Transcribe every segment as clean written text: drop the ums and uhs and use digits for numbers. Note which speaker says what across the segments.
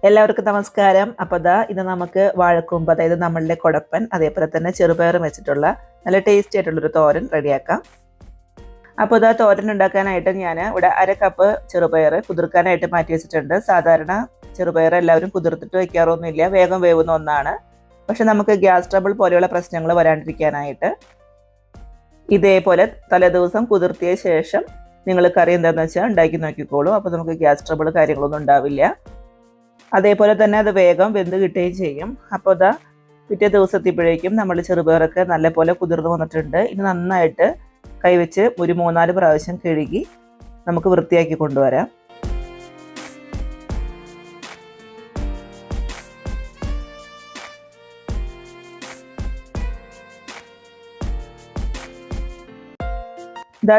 Speaker 1: എല്ലാവർക്കും നമസ്കാരം. അപ്പോൾ ഇത് നമുക്ക് വാഴക്കൂമ്പ്, അതായത് നമ്മളുടെ കൊടപ്പൻ, അതേപോലെ തന്നെ ചെറുപയറും വെച്ചിട്ടുള്ള നല്ല ടേസ്റ്റി ആയിട്ടുള്ളൊരു തോരൻ റെഡിയാക്കാം. അപ്പോൾ തോരൻ ഉണ്ടാക്കാനായിട്ട് ഞാൻ ഇവിടെ 1/2 കപ്പ് ചെറുപയർ കുതിർക്കാനായിട്ട് മാറ്റി വെച്ചിട്ടുണ്ട്. സാധാരണ ചെറുപയർ എല്ലാവരും കുതിർത്തിട്ട് വയ്ക്കാറൊന്നുമില്ല, വേഗം വേവുന്ന ഒന്നാണ്. പക്ഷെ നമുക്ക് ഗ്യാസ് ട്രബിൾ പോലെയുള്ള പ്രശ്നങ്ങൾ വരാണ്ടിരിക്കാനായിട്ട് ഇതേപോലെ തലേദിവസം കുതിർത്തിയ ശേഷം നിങ്ങൾ കറി എന്താണെന്ന് വെച്ചാൽ ഉണ്ടാക്കി നോക്കിക്കോളൂ. അപ്പോൾ നമുക്ക് ഗ്യാസ് ട്രബിൾ കാര്യങ്ങളൊന്നും ഉണ്ടാവില്ല. അതേപോലെ തന്നെ അത് വേഗം വെന്ത് കിട്ടുകയും ചെയ്യും. അപ്പോൾ പിറ്റേ ദിവസത്തിപ്പോഴേക്കും നമ്മൾ ചെറുപയറൊക്കെ നല്ലപോലെ കുതിർന്ന് വന്നിട്ടുണ്ട്. ഇനി നന്നായിട്ട് കൈവച്ച് ഒരു 3-4 പ്രാവശ്യം കഴുകി നമുക്ക് വൃത്തിയാക്കി കൊണ്ടുവരാം.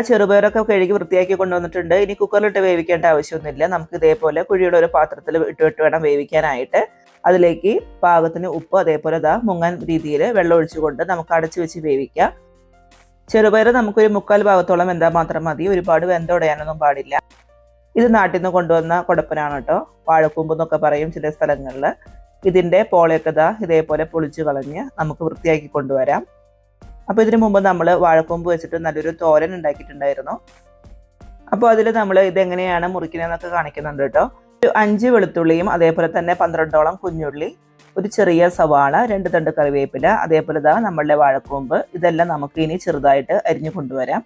Speaker 1: ചെറുപയറൊക്കെ കഴുകി വൃത്തിയാക്കി കൊണ്ടുവന്നിട്ടുണ്ട്. ഇനി കുക്കറിലിട്ട് വേവിക്കേണ്ട ആവശ്യമൊന്നുമില്ല. നമുക്ക് ഇതേപോലെ കുഴിയുടെ ഒരു പാത്രത്തിൽ ഇട്ട് വേണം വേവിക്കാനായിട്ട്. അതിലേക്ക് പാകത്തിന് ഉപ്പ്, അതേപോലെ മുങ്ങാൻ രീതിയിൽ വെള്ളം ഒഴിച്ചുകൊണ്ട് നമുക്ക് അടച്ചു വെച്ച് വേവിക്കാം. ചെറുപയർ നമുക്കൊരു 3/4 ഭാഗത്തോളം വെന്താൽ മാത്രം മതി, ഒരുപാട് വെന്തുടയാനൊന്നും പാടില്ല. ഇത് നാട്ടിൽ നിന്ന് കൊണ്ടുവന്ന കൊടപ്പനാണ് കേട്ടോ, വാഴക്കൂമ്പ് എന്നൊക്കെ പറയും ചില സ്ഥലങ്ങളിൽ. ഇതിൻ്റെ പോളയൊക്കെ ഇതേപോലെ പൊളിച്ചു കളഞ്ഞ് നമുക്ക് വൃത്തിയാക്കി കൊണ്ടുവരാം. അപ്പോൾ ഇതിനു മുമ്പ് നമ്മൾ വാഴക്കൂമ്പ് വെച്ചിട്ട് നല്ലൊരു തോരൻ ഉണ്ടാക്കിയിട്ടുണ്ടായിരുന്നു. അപ്പോൾ അതിൽ നമ്മൾ ഇതെങ്ങനെയാണ് മുറിക്കുന്നതെന്നൊക്കെ കാണിക്കുന്നുണ്ട് കേട്ടോ. ഒരു 5 വെളുത്തുള്ളിയും അതേപോലെ തന്നെ 12ഓളം കുഞ്ഞുള്ളി, ഒരു ചെറിയ സവാള, 2 തണ്ട് കറിവേപ്പില, അതേപോലെ നമ്മളുടെ വാഴക്കൂമ്പ്, ഇതെല്ലാം നമുക്ക് ഇനി ചെറുതായിട്ട് അരിഞ്ഞു കൊണ്ടുവരാം.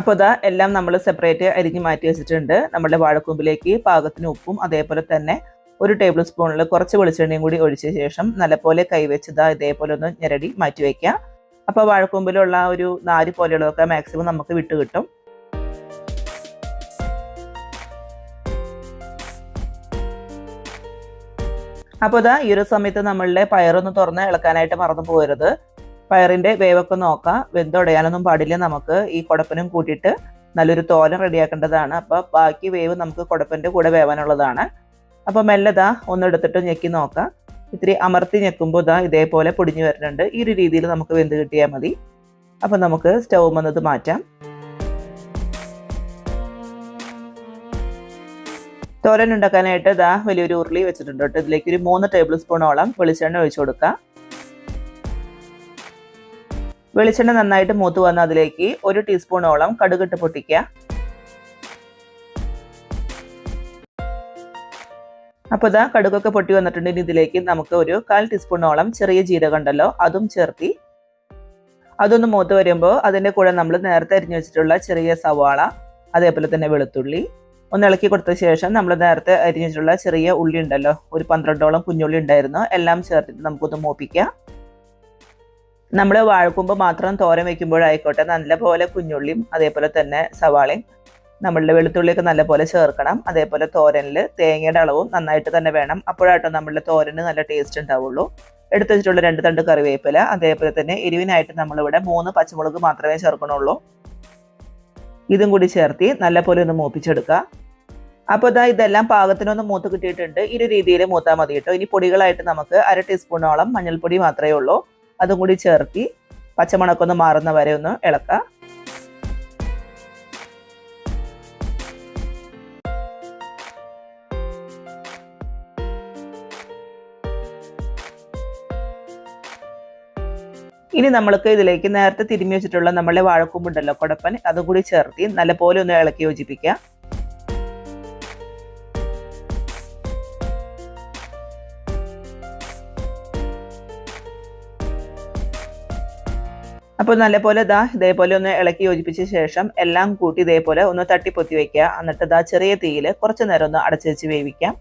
Speaker 1: അപ്പോൾ എല്ലാം നമ്മൾ സെപ്പറേറ്റ് അരിഞ്ഞ് മാറ്റി വെച്ചിട്ടുണ്ട്. നമ്മുടെ വാഴക്കൂമ്പിലേക്ക് പാകത്തിന് ഉപ്പും അതേപോലെ തന്നെ 1 ടേബിൾ സ്പൂണിൽ കുറച്ച് വെളിച്ചെണ്ണയും കൂടി ഒഴിച്ച ശേഷം നല്ലപോലെ കൈവച്ച് ഇതേപോലെ ഒന്ന് ഞെരടി മാറ്റി വയ്ക്കാം. അപ്പോൾ വാഴക്കൂമ്പിലുള്ള ഒരു നാര് പോലെയുള്ളതൊക്കെ മാക്സിമം നമുക്ക് വിട്ട് കിട്ടും. അപ്പോൾ ഈ ഒരു സമയത്ത് നമ്മളുടെ പയറൊന്ന് തുറന്ന് ഇളക്കാനായിട്ട് മറന്നു പോകരുത്. പയറിൻ്റെ വേവൊക്കെ നോക്കാം, വെന്തുടയാനൊന്നും പാടില്ല. നമുക്ക് ഈ കൊടപ്പനും കൂട്ടിയിട്ട് നല്ലൊരു തോരൻ റെഡിയാക്കേണ്ടതാണ്. അപ്പോൾ ബാക്കി വേവ് നമുക്ക് കൊടപ്പൻ്റെ കൂടെ വേവാനുള്ളതാണ്. അപ്പോൾ മെല്ലെ ഒന്നെടുത്തിട്ട് ഞെക്കി നോക്കാം. ഇത്തിരി അമർത്തി ഞെക്കുമ്പോൾ ഇതേപോലെ പൊടിഞ്ഞു വരുന്നുണ്ട്. ഈ ഒരു രീതിയിൽ നമുക്ക് വെന്ത് കിട്ടിയാൽ മതി. അപ്പോൾ നമുക്ക് സ്റ്റൗ വന്നത് മാറ്റാം. തോരൻ ഉണ്ടാക്കാനായിട്ട് വലിയൊരു ഉരുളി വെച്ചിട്ടുണ്ട് കേട്ടോ. ഇതിലേക്ക് ഒരു 3 ടേബിൾ സ്പൂണോളം വെളിച്ചെണ്ണ ഒഴിച്ചു കൊടുക്കാം. വെളിച്ചെണ്ണ നന്നായിട്ട് മൂത്ത് വന്ന് അതിലേക്ക് 1 ടീസ്പൂണോളം കടുകിട്ട് പൊട്ടിക്കുക. അപ്പോൾ കടുകൊക്കെ പൊട്ടി വന്നിട്ടുണ്ടെങ്കിൽ ഇതിലേക്ക് നമുക്ക് ഒരു 1/4 ടീസ്പൂണോളം ചെറിയ ജീരകം ഉണ്ടല്ലോ, അതും ചേർത്തി അതൊന്ന് മൂത്ത് വരുമ്പോൾ അതിൻ്റെ കൂടെ നമ്മൾ നേരത്തെ അരിഞ്ഞു വെച്ചിട്ടുള്ള ചെറിയ സവാള, അതേപോലെ തന്നെ വെളുത്തുള്ളി ഒന്ന് ഇളക്കി കൊടുത്ത ശേഷം നമ്മൾ നേരത്തെ അരിഞ്ഞു വെച്ചിട്ടുള്ള ചെറിയ ഉള്ളി ഉണ്ടല്ലോ, ഒരു 12ഓളം കുഞ്ഞുള്ളി ഉണ്ടായിരുന്നു, എല്ലാം ചേർത്തിട്ട് നമുക്കൊന്ന് മൂപ്പിക്കാം. നമ്മൾ വാഴക്കൂമ്പ് മാത്രം തോരൻ വയ്ക്കുമ്പോഴായിക്കോട്ടെ നല്ലപോലെ കുഞ്ഞുള്ളിയും അതേപോലെ തന്നെ സവാളയും നമ്മളുടെ വെളുത്തുള്ളിയൊക്കെ നല്ലപോലെ ചേർക്കണം. അതേപോലെ തോരനിൽ തേങ്ങയുടെ അളവും നന്നായിട്ട് തന്നെ വേണം. അപ്പോഴാട്ടോ നമ്മളുടെ തോരന് നല്ല ടേസ്റ്റ് ഉണ്ടാവുള്ളൂ. എടുത്തു വെച്ചിട്ടുള്ള 2 തണ്ട് കറിവേപ്പില, അതേപോലെ തന്നെ എരിവിനായിട്ട് നമ്മളിവിടെ 3 പച്ചമുളക് മാത്രമേ ചേർക്കണുള്ളൂ. ഇതും കൂടി ചേർത്തി നല്ലപോലെ ഒന്ന് മൂപ്പിച്ചെടുക്കുക. അപ്പോൾ ഇതെല്ലാം പാകത്തിനൊന്ന് മൂത്ത് കിട്ടിയിട്ടുണ്ട്. ഈ ഒരു രീതിയിൽ മൂത്താൽ മതി കേട്ടോ. ഇനി പൊടികളായിട്ട് നമുക്ക് 1/2 ടീസ്പൂണോളം മഞ്ഞൾപ്പൊടി മാത്രമേ ഉള്ളൂ, അതും കൂടി ചേർത്തി പച്ചമണക്കൊന്ന് മാറുന്ന വരെ ഒന്ന് ഇളക്കുക. ഇനി നമ്മൾക്ക് ഇതിലേക്ക് നേരത്തെ തിരുമ്മി വെച്ചിട്ടുള്ള നമ്മളുടെ വാഴക്കൂമ്പുണ്ടല്ലോ കൊടപ്പൻ, അതും കൂടി ചേർത്തി നല്ലപോലെ ഒന്ന് ഇളക്കി യോജിപ്പിക്കുക. അപ്പോൾ നല്ലപോലെ ഇതേപോലെ ഒന്ന് ഇളക്കി യോജിപ്പിച്ച ശേഷം എല്ലാം കൂട്ടി ഇതേപോലെ ഒന്ന് തട്ടിപ്പൊത്തി വയ്ക്കുക. എന്നിട്ട് ചെറിയ തീയിൽ കുറച്ച് നേരം ഒന്ന് അടച്ചു വെച്ച് വേവിക്കാം.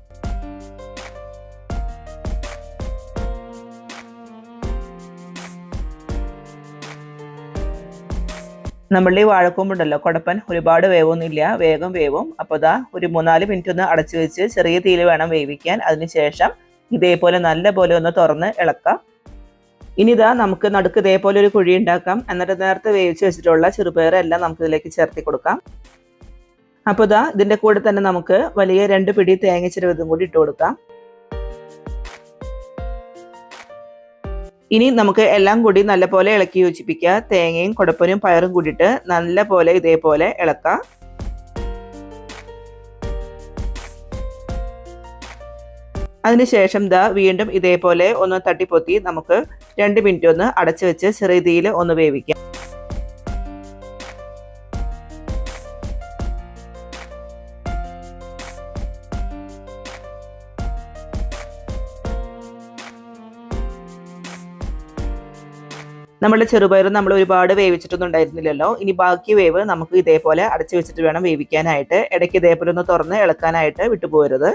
Speaker 1: നമ്മളുടെ ഈ വാഴക്കൂമ്പുണ്ടല്ലോ കൊടപ്പൻ ഒരുപാട് വേവൊന്നുമില്ല, വേഗം വേവും. അപ്പോൾ ഒരു 3-4 മിനിറ്റ് ഒന്ന് അടച്ചു വെച്ച് ചെറിയ തീയിൽ വേണം വേവിക്കാൻ. അതിനുശേഷം ഇതേപോലെ നല്ലപോലെ ഒന്ന് തുറന്ന് ഇളക്കാം. ഇനി നമുക്ക് നടുക്ക് ഇതേപോലെ ഒരു കുഴി ഉണ്ടാക്കാം. എന്നിട്ട് നേരത്തെ വേവിച്ച് വെച്ചിട്ടുള്ള ചെറുപയർ എല്ലാം നമുക്ക് ഇതിലേക്ക് ചേർത്തി കൊടുക്കാം. അപ്പോൾ ഇതിൻ്റെ കൂടെ തന്നെ നമുക്ക് വലിയ 2 പിടി തേങ്ങ ചിരവതും കൂടി ഇട്ട് കൊടുക്കാം. ഇനി നമുക്ക് എല്ലാം കൂടി നല്ലപോലെ ഇളക്കി യോജിപ്പിക്കുക. തേങ്ങയും കുടപ്പനും പയറും കൂടിയിട്ട് നല്ലപോലെ ഇതേപോലെ ഇളക്കാം. അതിനുശേഷം വീണ്ടും ഇതേപോലെ ഒന്ന് തട്ടിപ്പൊത്തി നമുക്ക് 2 മിനിറ്റ് ഒന്ന് അടച്ചു വെച്ച് ചെറിയ തീയിൽ ഒന്ന് വേവിക്കാം. നമ്മുടെ ചെറുപയർ നമ്മൾ ഒരുപാട് വേവിച്ചിട്ടൊന്നും ഉണ്ടായിരുന്നില്ലല്ലോ. ഇനി ബാക്കി വേവ് നമുക്ക് ഇതേപോലെ അടച്ചു വെച്ചിട്ട് വേണം വേവിക്കാനായിട്ട്. ഇടയ്ക്ക് ഇതേപോലെ ഒന്ന് തുറന്ന് ഇളക്കാനായിട്ട് വിട്ടുപോകരുത്.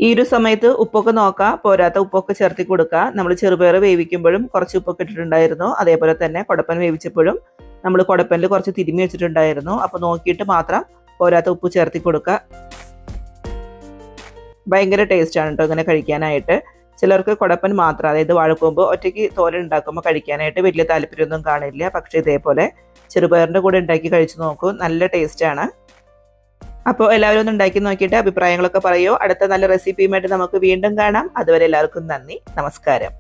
Speaker 1: ഈ ഒരു സമയത്ത് ഉപ്പൊക്കെ നോക്കാം, പോരാത്ത ഉപ്പൊക്കെ ചേർത്തി കൊടുക്കുക. നമ്മൾ ചെറുപയർ വേവിക്കുമ്പോഴും കുറച്ച് ഉപ്പൊക്കെ ഇട്ടിട്ടുണ്ടായിരുന്നു. അതേപോലെ തന്നെ കുടപ്പൻ വേവിച്ചപ്പോഴും നമ്മൾ കുടപ്പനിൽ കുറച്ച് തിരുമ്മി വെച്ചിട്ടുണ്ടായിരുന്നു. അപ്പോൾ നോക്കിയിട്ട് മാത്രം പോരാത്ത ഉപ്പ് ചേർത്തി കൊടുക്കുക. ഭയങ്കര ടേസ്റ്റാണ് കേട്ടോ ഇങ്ങനെ കഴിക്കാനായിട്ട്. ചിലർക്ക് കുടപ്പൻ മാത്രം, അതായത് വാഴക്കൂമ്പ് ഒറ്റയ്ക്ക് തോരൻ ഉണ്ടാക്കുമ്പോൾ കഴിക്കാനായിട്ട് വലിയ താല്പര്യമൊന്നും കാണില്ല. പക്ഷേ ഇതേപോലെ ചെറുപയറിൻ്റെ കൂടെ ഉണ്ടാക്കി കഴിച്ചു നോക്കൂ, നല്ല ടേസ്റ്റാണ്. അപ്പോൾ എല്ലാവരും ഒന്ന് ഉണ്ടാക്കി നോക്കിയിട്ട് അഭിപ്രായങ്ങളൊക്കെ പറയൂ. അടുത്ത നല്ല റെസിപ്പിയുമായിട്ട് നമുക്ക് വീണ്ടും കാണാം. അതുവരെ എല്ലാവർക്കും നന്ദി, നമസ്കാരം.